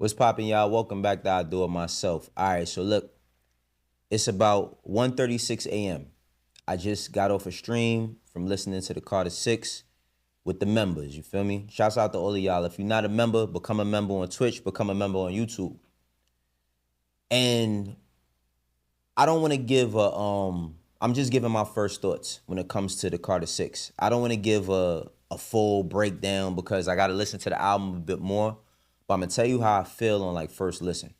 What's poppin', y'all? Welcome back to I Do It Myself. All right, so look, it's about 1:36 a.m. I just got off a stream from listening to the Carter Six with the members. You feel me? Shouts out to all of y'all. If you're not a member, become a member on Twitch, become a member on YouTube. And I don't want to give a I'm just giving my first thoughts when it comes to the Carter Six. I don't want to give a full breakdown because I got to listen to the album a bit more. But I'm gonna tell you how I feel on like first listen.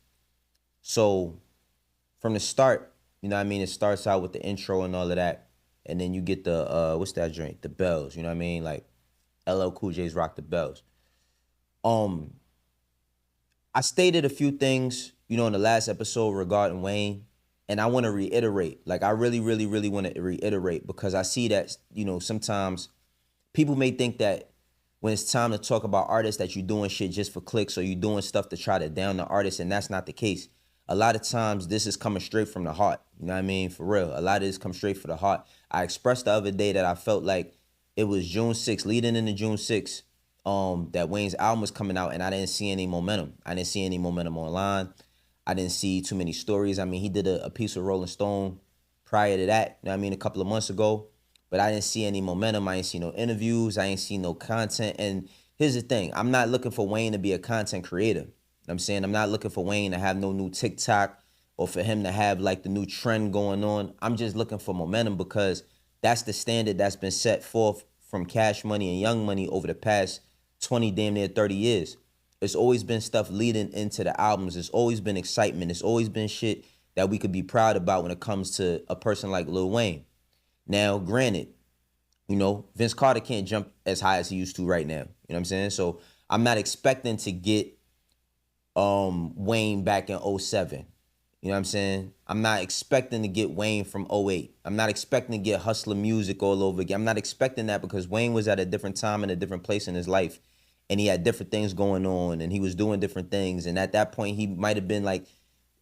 So from the start, you know what I mean? It starts out with the intro and all of that. And then you get the what's that drink? The bells, you know what I mean? Like LL Cool J's Rock the Bells. Um, I stated a few things, in the last episode regarding Wayne, and I want to reiterate. Like I really, really, really want to reiterate because I see that, sometimes people may think that when it's time to talk about artists that you're doing shit just for clicks or you're doing stuff to try to down the artist, and that's not the case. A lot of times this is coming straight from the heart. You know what I mean? For real. A lot of this comes straight from the heart. I expressed the other day that I felt like it was June 6th, leading into June 6th, that Wayne's album was coming out and I didn't see any momentum. I didn't see any momentum online. I didn't see too many stories. I mean, he did a piece of Rolling Stone prior to that, you know what I mean, a couple of months ago. But I didn't see any momentum. I ain't see no interviews. I ain't see no content. And here's the thing. I'm not looking for Wayne to be a content creator. You know what I'm saying? I'm not looking for Wayne to have no new TikTok or for him to have like the new trend going on. I'm just looking for momentum because that's the standard that's been set forth from Cash Money and Young Money over the past 20, damn near 30 years. It's always been stuff leading into the albums. It's always been excitement. It's always been shit that we could be proud about when it comes to a person like Lil Wayne. Now, granted, Vince Carter can't jump as high as he used to right now. You know what I'm saying? So I'm not expecting to get Wayne back in '07. You know what I'm saying? I'm not expecting to get Wayne from '08. I'm not expecting to get Hustler Music all over again. I'm not expecting that because Wayne was at a different time and a different place in his life. And he had different things going on and he was doing different things. And at that point, he might have been like,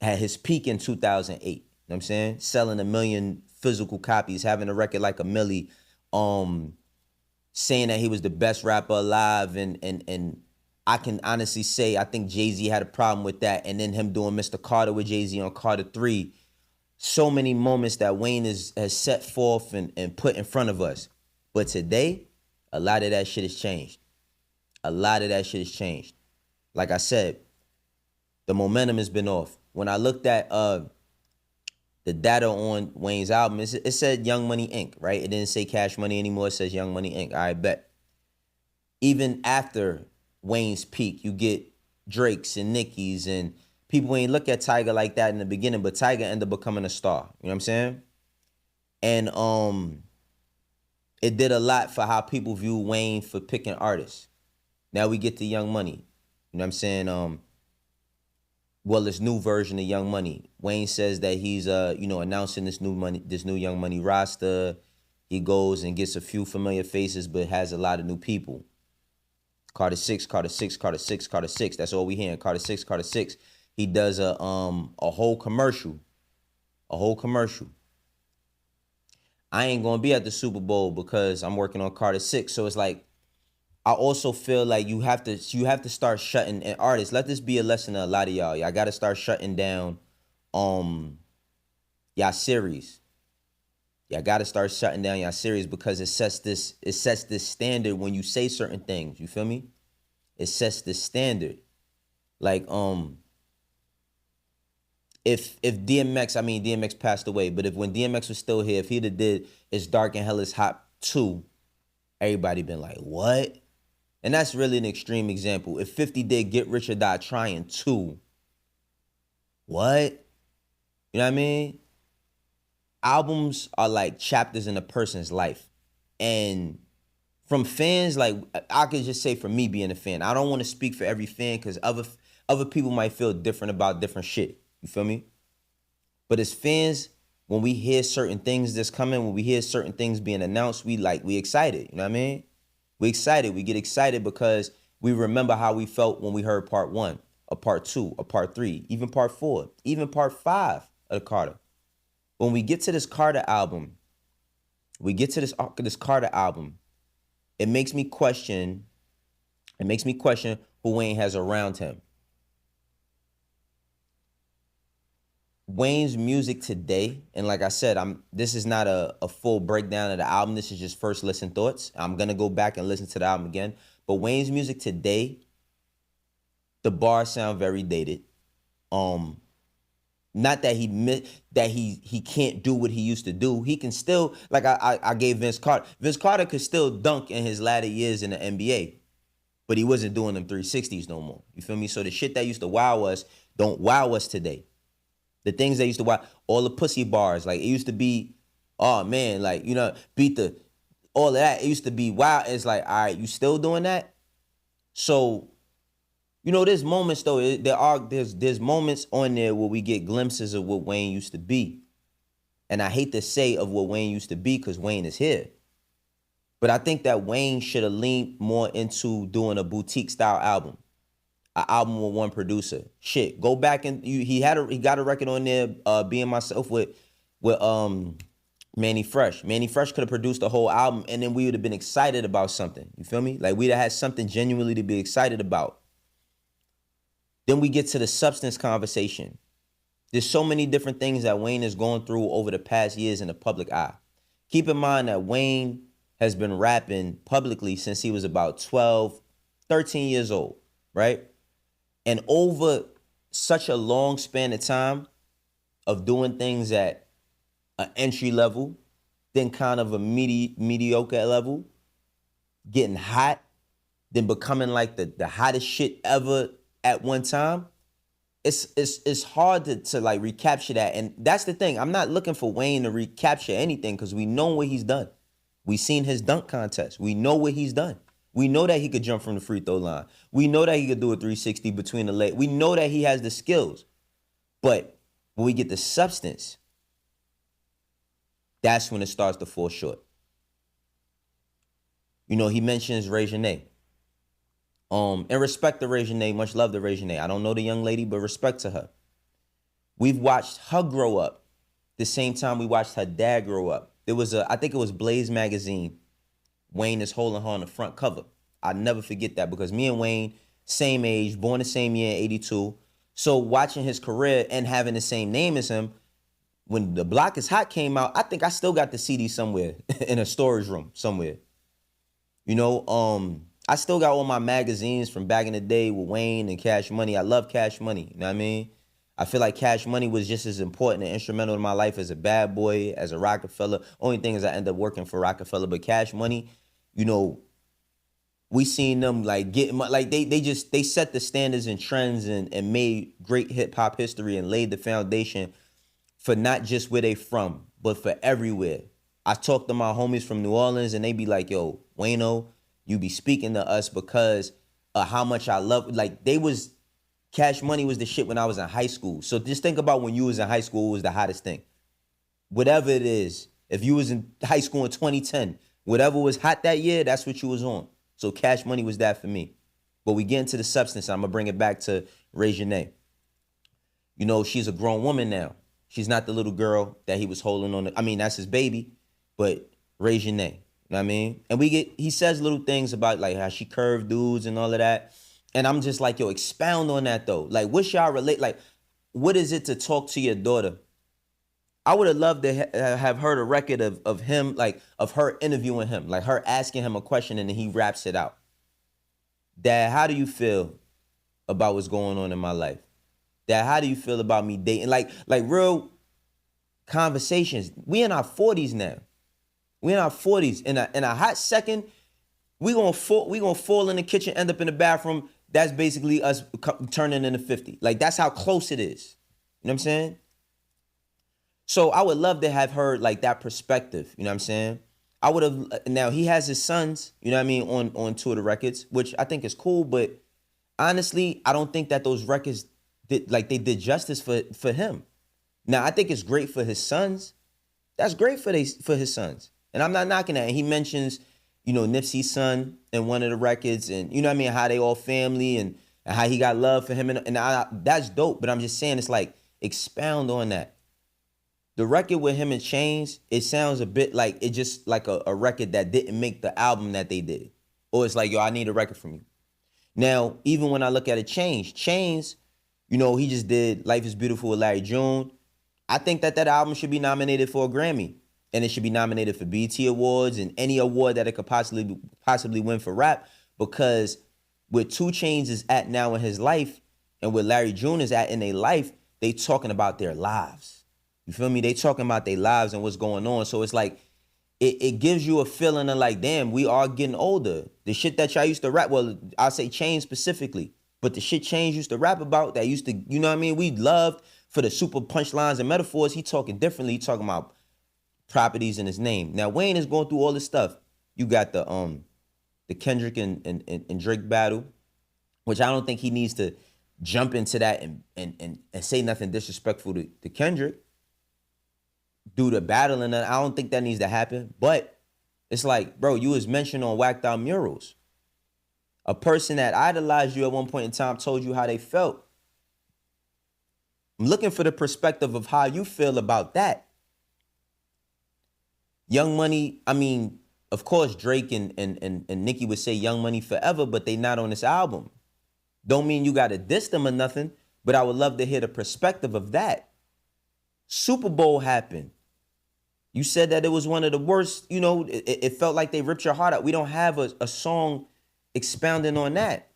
had his peak in 2008. You know what I'm saying? Selling 1 million physical copies, having a record like a Millie, saying that he was the best rapper alive. And I can honestly say, I think Jay-Z had a problem with that. And then him doing Mr. Carter with Jay-Z on Carter 3. So many moments that Wayne has set forth and put in front of us. But today, a lot of that shit has changed. A lot of that shit has changed. Like I said, the momentum has been off. When I looked at the data on Wayne's album, it said Young Money Inc., right? It didn't say Cash Money anymore. It says Young Money Inc. I bet. Even after Wayne's peak, you get Drake's and Nicki's, and people ain't look at Tiger like that in the beginning, but Tiger ended up becoming a star. You know what I'm saying? And it did a lot for how people view Wayne for picking artists. Now we get to Young Money. You know what I'm saying? Well, this new version of Young Money. Wayne says that he's announcing this new Young Money roster. He goes and gets a few familiar faces, but has a lot of new people. Carter 6, Carter 6, Carter 6, Carter 6. That's all we hearing. Carter 6, Carter 6. He does a whole commercial. A whole commercial. I ain't gonna be at the Super Bowl because I'm working on Carter 6. So it's like, I also feel like you have to start shutting, and artists, let this be a lesson to a lot of y'all. Y'all gotta start shutting down y'all series. Y'all gotta start shutting down y'all series because it sets this standard when you say certain things. You feel me? It sets this standard. Like if DMX passed away, but if when DMX was still here, if he'd have did It's Dark and Hell is Hot 2, everybody been like, what? And that's really an extreme example. If 50 did Get Rich or Die Trying 2, what? You know what I mean? Albums are like chapters in a person's life. And from fans, like I could just say from me being a fan, I don't want to speak for every fan because other people might feel different about different shit. You feel me? But as fans, when we hear certain things that's coming, when we hear certain things being announced, we excited. You know what I mean? We excited. We get excited because we remember how we felt when we heard part 1, or part 2, or part 3, even part 4, even part 5 of the Carter. When we get to this Carter album, this Carter album, it makes me question who Wayne has around him. Wayne's music today, and like I said, this is not a full breakdown of the album. This is just first listen thoughts. I'm gonna go back and listen to the album again. But Wayne's music today, the bars sound very dated. Um, Not that he can't do what he used to do. He can still, like I gave Vince Carter. Vince Carter could still dunk in his latter years in the NBA, but he wasn't doing them 360s no more. You feel me? So the shit that used to wow us don't wow us today. The things that used to wow, all the pussy bars, like it used to be, oh man, like, beat the, all of that. It used to be wow. It's like, all right, you still doing that? So, there's moments though. There's moments on there where we get glimpses of what Wayne used to be, and I hate to say of what Wayne used to be because Wayne is here. But I think that Wayne should have leaned more into doing a boutique style album, an album with one producer. Shit, go back and he got a record on there, Being Myself with Manny Fresh. Manny Fresh could have produced a whole album, and then we would have been excited about something. You feel me? Like we'd have had something genuinely to be excited about. Then we get to the substance conversation. There's so many different things that Wayne has gone through over the past years in the public eye. Keep in mind that Wayne has been rapping publicly since he was about 12, 13 years old, right? And over such a long span of time of doing things at an entry level, then kind of a mediocre level, getting hot, then becoming like the hottest shit ever at one time, it's hard to like recapture that. And that's the thing. I'm not looking for Wayne to recapture anything because we know what he's done. We seen his dunk contest. We know what he's done. We know that he could jump from the free throw line. We know that he could do a 360 between the legs. We know that he has the skills. But when we get the substance, that's when it starts to fall short. He mentions Ray Janae. And respect to Ray Janae, much love to Ray Janae. I don't know the young lady, but respect to her. We've watched her grow up the same time we watched her dad grow up. I think it was Blaze magazine. Wayne is holding her on the front cover. I'll never forget that because me and Wayne, same age, born the same year, 82. So watching his career and having the same name as him, when The Block is Hot came out, I think I still got the CD somewhere in a storage room somewhere. I still got all my magazines from back in the day with Wayne and Cash Money. I love Cash Money, you know what I mean? I feel like Cash Money was just as important and instrumental in my life as a Bad Boy, as a Rockefeller. Only thing is I ended up working for Rockefeller, but Cash Money, we seen them like getting like they set the standards and trends and made great hip hop history and laid the foundation for not just where they from, but for everywhere. I talk to my homies from New Orleans and they be like, yo, Wayno, you be speaking to us because of how much I love, like Cash Money was the shit when I was in high school. So just think about when you was in high school, it was the hottest thing. Whatever it is, if you was in high school in 2010, whatever was hot that year, that's what you was on. So Cash Money was that for me. But we get into the substance. I'm going to bring it back to Ray Janae. She's a grown woman now. She's not the little girl that he was holding on. That's his baby, but Ray Janae. You know what I mean? And he says little things about like how she curved dudes and all of that. And I'm just like, yo, expound on that though. Like, what's y'all relate? Like, what is it to talk to your daughter? I would have loved to have heard a record of him, like of her interviewing him, like her asking him a question and then he raps it out. Dad, how do you feel about what's going on in my life? Dad, how do you feel about me dating? Like real conversations. We in our 40s now. We in our 40s. In a hot second, we gonna fall in the kitchen, end up in the bathroom. That's basically us turning into 50. Like that's how close it is. You know what I'm saying? So I would love to have heard like that perspective. You know what I'm saying? I would have. Now he has his sons. You know what I mean? On two of the records, which I think is cool. But honestly, I don't think that those records they did justice for him. Now I think it's great for his sons. That's great for his sons. And I'm not knocking that. And he mentions, Nipsey's son in one of the records and, you know what I mean, how they all family and how he got love for him. And that's dope. But I'm just saying, it's like, expound on that. The record with him and Chainz, it sounds a bit like it just like a record that didn't make the album that they did. Or it's like, yo, I need a record from you. Now, even when I look at it, Chainz, he just did Life is Beautiful with Larry June. I think that that album should be nominated for a Grammy, and it should be nominated for BET Awards and any award that it could possibly win for rap. Because where 2 Chainz is at now in his life, and where Larry June is at in their life, they talking about their lives. You feel me? They talking about their lives and what's going on. So it's like it gives you a feeling of like, damn, we are getting older. The shit that y'all used to rap, well, I'll say Chainz specifically, but the shit Chainz used to rap about that used to, you know what I mean? We loved for the super punchlines and metaphors. He talking differently. He talking about properties in his name. Now Wayne is going through all this stuff. You got the Kendrick and Drake battle, which I don't think he needs to jump into that and say nothing disrespectful to Kendrick. Do the battle, and I don't think that needs to happen. But it's like, bro, you was mentioned on Whacked Out Murals. A person that idolized you at one point in time told you how they felt. I'm looking for the perspective of how you feel about that. Young Money, I mean, of course, Drake and Nicki would say Young Money forever, but they not on this album. Don't mean you got to diss them or nothing, but I would love to hear the perspective of that. Super Bowl happened. You said that it was one of the worst, you know, it felt like they ripped your heart out. We don't have a song expounding on that.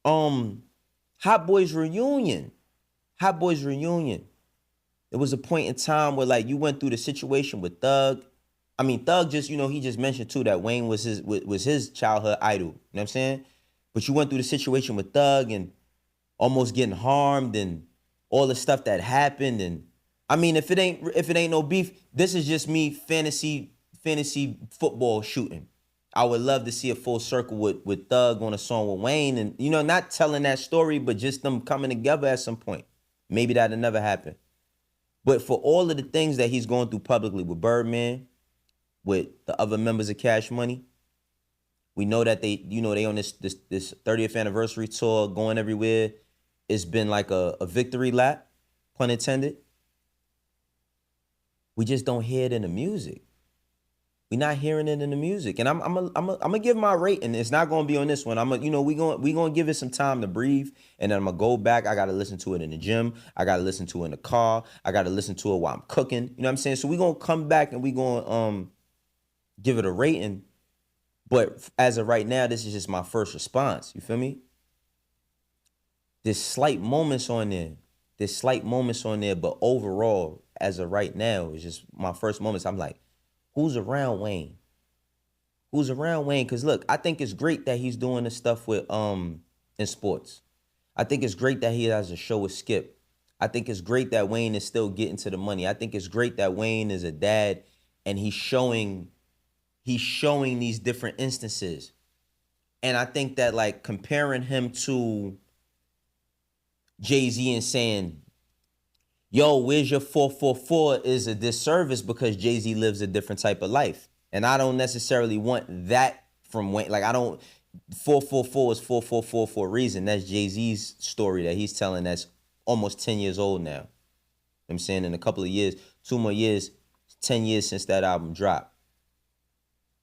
Hot Boys Reunion. Hot Boys Reunion. It was a point in time where like you went through the situation with Thug. I mean, Thug just, you know, he just mentioned too that Wayne was his childhood idol. You know what I'm saying? But you went through the situation with Thug and almost getting harmed and all the stuff that happened. And I mean, if it ain't no beef, this is just me fantasy football shooting. I would love to see a full circle with Thug on a song with Wayne, and you know, not telling that story, but just them coming together at some point. Maybe that'll never happen. But for all of the things that he's going through publicly with Birdman, with the other members of Cash Money, we know that they on this 30th anniversary tour, going everywhere. It's been like a victory lap, pun intended. We just don't hear it in the music. We're not hearing it in the music, and I'm gonna give my rating. It's not gonna be on this one. We gonna give it some time to breathe, and then I'm gonna go back. I gotta listen to it in the gym. I gotta listen to it in the car. I gotta listen to it while I'm cooking. You know what I'm saying? So we gonna come back and we gonna give it a rating. But as of right now, this is just my first response. You feel me? There's slight moments on there. But overall, as of right now, it's just my first moments. I'm like, who's around Wayne? Who's around Wayne? Because look, I think it's great that he's doing this stuff with in sports. I think it's great that he has a show with Skip. I think it's great that Wayne is still getting to the money. I think it's great that Wayne is a dad and he's showing these different instances. And I think that like comparing him to Jay-Z and saying, yo, where's your 444 is a disservice because Jay-Z lives a different type of life. And I don't necessarily want that from Wayne. Like, I don't, 444 is 444 for a reason. That's Jay-Z's story that he's telling that's almost 10 years old now. You know what I'm saying? In a couple of years, 2 more years, 10 years since that album dropped.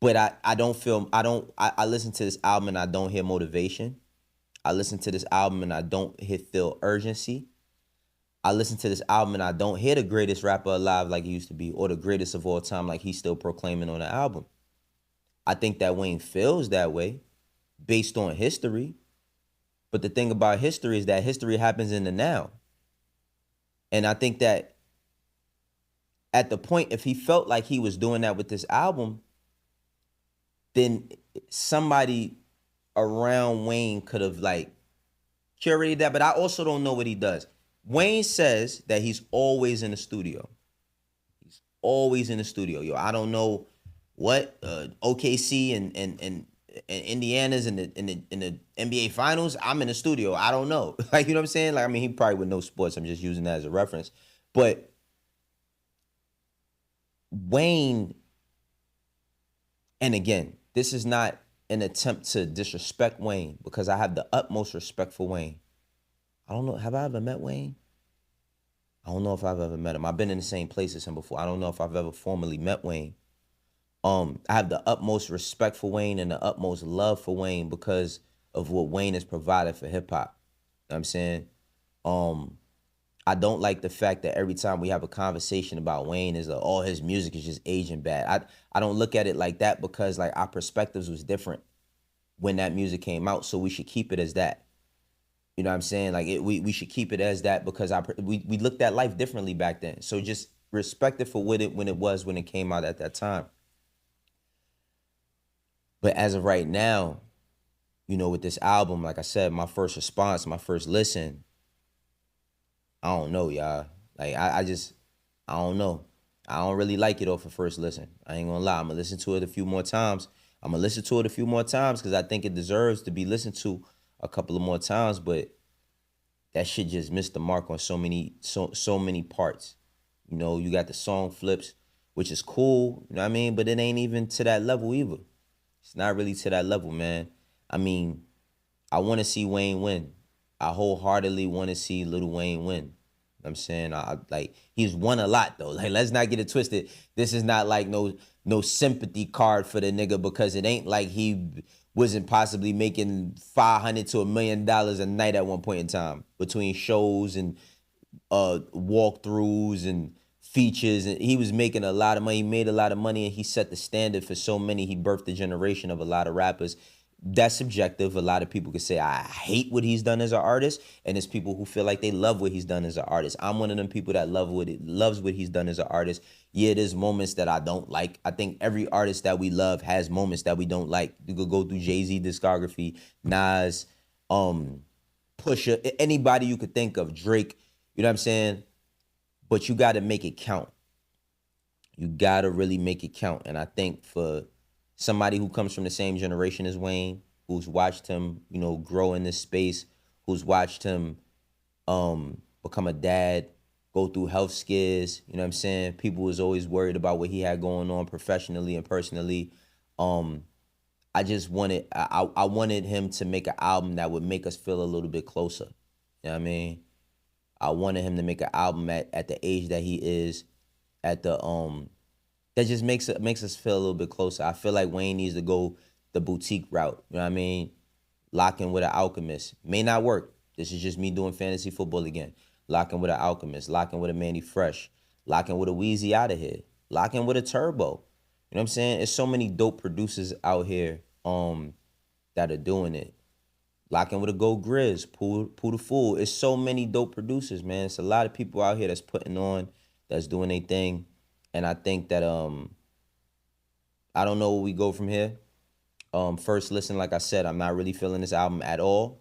But I listen to this album and I don't hear motivation. I listen to this album and I don't feel urgency. I listen to this album and I don't hear the greatest rapper alive like he used to be or the greatest of all time like he's still proclaiming on the album. I think that Wayne feels that way based on history. But the thing about history is that history happens in the now. And I think that at the point, if he felt like he was doing that with this album, then somebody around Wayne could have like curated that. But I also don't know what he does. Wayne says that he's always in the studio. He's always in the studio. Yo, I don't know what OKC and Indiana's in the NBA Finals. I'm in the studio. I don't know. Like, you know what I'm saying? Like, I mean, he probably would know sports. I'm just using that as a reference. But Wayne, and again, this is not an attempt to disrespect Wayne because I have the utmost respect for Wayne. I don't know. Have I ever met Wayne? I don't know if I've ever met him. I've been in the same place as him before. I don't know if I've ever formally met Wayne. I have the utmost respect for Wayne and the utmost love for Wayne because of what Wayne has provided for hip hop. You know what I'm saying? I don't like the fact that every time we have a conversation about Wayne is all his music is just aging bad. I don't look at it like that because like our perspectives was different when that music came out, so we should keep it as that. You know what I'm saying? Like we should keep it as that because we looked at life differently back then. So just respect it for what it when it came out at that time. But as of right now, you know, with this album, like I said, my first response, my first listen, I don't know, y'all. Like I just I don't know. I don't really like it off of first listen. I ain't gonna lie. I'm gonna listen to it a few more times. I'm gonna listen to it a few more times because I think it deserves to be listened to a couple of more times. But that shit just missed the mark on so many parts. You know, you got the song flips, which is cool. You know what I mean? But it ain't even to that level either. It's not really to that level, man. I mean, I want to see Wayne win. I wholeheartedly want to see Lil Wayne win. You know what I'm saying, I like he's won a lot though. Like let's not get it twisted. This is not like no sympathy card for the nigga because it ain't like he wasn't possibly making $500 to $1,000,000 a night at one point in time between shows and walkthroughs and features, and he was making a lot of money. He made a lot of money, and he set the standard for so many. He birthed a generation of a lot of rappers. That's subjective. A lot of people could say I hate what he's done as an artist, and there's people who feel like they love what he's done as an artist. I'm one of them people that loves what he's done as an artist. Yeah, there's moments that I don't like. I think every artist that we love has moments that we don't like. You could go through Jay-Z discography, Nas, Pusha, anybody you could think of, Drake. You know what I'm saying? But you got to make it count. You got to really make it count. And I think for somebody who comes from the same generation as Wayne, who's watched him, you know, grow in this space, who's watched him become a dad, go through health scares, you know what I'm saying? People was always worried about what he had going on professionally and personally. I just wanted, I wanted him to make an album that would make us feel a little bit closer. You know what I mean? I wanted him to make an album at the age that he is, at the that just makes us feel a little bit closer. I feel like Wayne needs to go the boutique route. You know what I mean? Lock in with an Alchemist. May not work. This is just me doing fantasy football again. Lock in with an Alchemist. Lock in with a Manny Fresh. Lock in with a Wheezy out of here. Lock in with a Turbo. You know what I'm saying? There's so many dope producers out here that are doing it. Locking with a Go Grizz, Pooh the Fool. It's so many dope producers, man. It's a lot of people out here that's putting on, that's doing their thing. And I think that I don't know where we go from here. First listen, like I said, I'm not really feeling this album at all.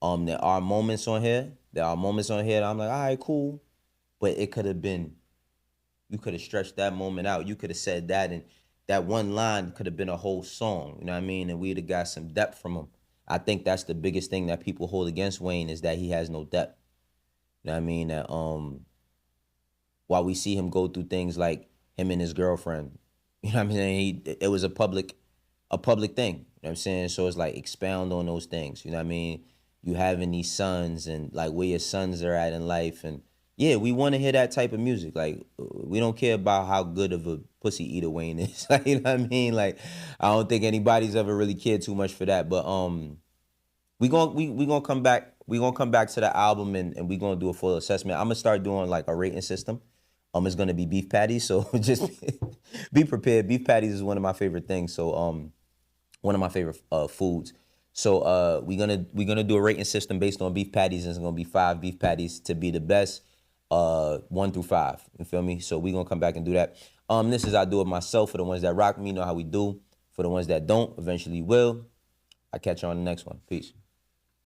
There are moments on here. There are moments on here that I'm like, all right, cool. But it could have been, you could have stretched that moment out. You could have said that, and that one line could have been a whole song. You know what I mean? And we'd have got some depth from him. I think that's the biggest thing that people hold against Wayne is that he has no depth. You know what I mean? That while we see him go through things like him and his girlfriend, you know what I'm saying? It was a public thing. You know what I'm saying? So it's like expound on those things. You know what I mean? You having these sons and like where your sons are at in life, and yeah, we want to hear that type of music. Like we don't care about how good of a pussy eater Wayne is. Like, you know what I mean? Like I don't think anybody's ever really cared too much for that. But we gonna come back. We gonna come back to the album and we gonna do a full assessment. I'm gonna start doing like a rating system. It's gonna be beef patties, so just be prepared. Beef patties is one of my favorite things. So one of my favorite foods. So we're gonna do a rating system based on beef patties, and it's gonna be 5 beef patties to be the best, 1 through 5. You feel me? So we're gonna come back and do that. This is I do it myself. For the ones that rock me, know how we do. For the ones that don't, eventually will. I catch you on the next one. Peace.